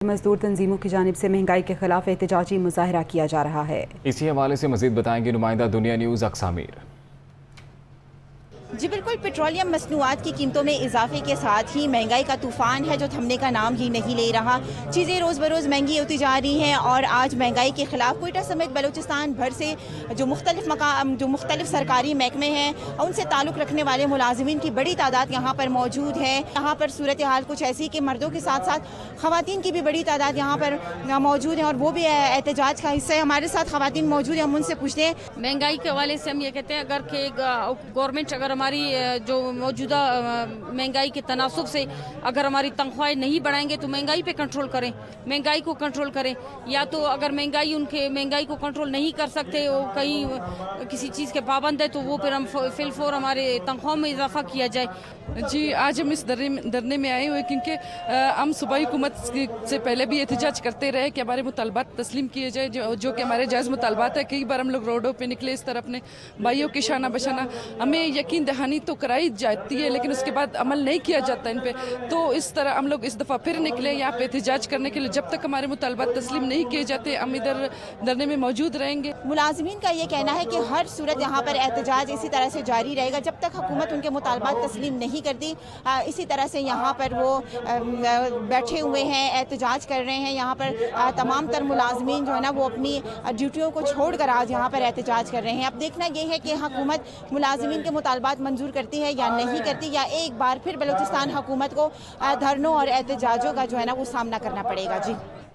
मजदूर तंजीमों की जानिब से महंगाई के खिलाफ एहतजाजी मुजाहरा किया जा रहा है। इसी हवाले से मजीद बताएंगे नुमाइंदा दुनिया न्यूज़ अक्सा मीर। जी बिल्कुल, पेट्रोलियम मसनूआत की कीमतों में इजाफे के साथ ही महंगाई का तूफ़ान है जो थमने का नाम ही नहीं ले रहा। चीज़ें रोज़ बरोज़ महंगी होती जा रही हैं और आज महंगाई के ख़िलाफ़ कोयटा समेत बलूचिस्तान भर से जो मुख्तलिफ सरकारी महकमे हैं उनसे ताल्लुक़ रखने वाले मुलाजिमीन की बड़ी तादाद यहाँ पर मौजूद है। यहाँ पर सूरत हाल कुछ ऐसी कि मर्दों के साथ साथ ख़वातीन की भी बड़ी तादाद यहाँ पर मौजूद है और वो भी एहतजाज का हिस्सा है। हमारे साथ ख़वातीन मौजूद हैं, हम उनसे पूछते हैं। महंगाई के हवाले से हम ये कहते हैं अगर कि गवर्नमेंट अगर हमारी जो मौजूदा महंगाई के तनासुब से अगर हमारी तनख्वाहें नहीं बढ़ाएंगे तो महंगाई पे कंट्रोल करें, महंगाई को कंट्रोल करें। या तो अगर महंगाई को कंट्रोल नहीं कर सकते, वो कहीं किसी चीज़ के पाबंद है तो वो फिर हम फिलफौर हमारे तनख्वाह में इजाफा किया जाए। जी, आज हम इस धरने में आए हुए क्योंकि हम सूबाई हुकूमत से पहले भी एहतजाज करते रहे कि हमारे मुतालबात तस्लीम किए जाए, जो कि हमारे जायज़ मुतालबात है। कई बार हम लोग रोडों पे निकले इस तरह अपने भाइयों की शाना बशाना, हमें यकीन दहानी तो कराई जाती है लेकिन उसके बाद अमल नहीं किया जाता इन पे। तो इस तरह हम लोग इस दफ़ा फिर निकले यहाँ पे एहतजाज करने के लिए। जब तक हमारे मुतालबात तस्लीम नहीं किए जाते हम इधर धरने में मौजूद रहेंगे। मुलाजिमीन का ये कहना है कि हर सूरत यहाँ पर एहतजाज इसी तरह से जारी रहेगा जब तक हुकूमत उनके मुतालबात तस्लीम नहीं करती। इसी तरह से यहाँ पर वो बैठे हुए हैं, एहतजाज कर रहे हैं। यहाँ पर तमाम तर मुलाजमीन जो है ना वो अपनी ड्यूटियों को छोड़ कर आज यहाँ पर एहतजाज कर रहे हैं। अब देखना ये है कि हुकूमत मुलाजमीन के मुतालबात मंजूर करती है या नहीं करती, या एक बार फिर बलूचिस्तान हुकूमत को धरनों और एहतजाजों का जो है ना वो सामना करना पड़ेगा। जी।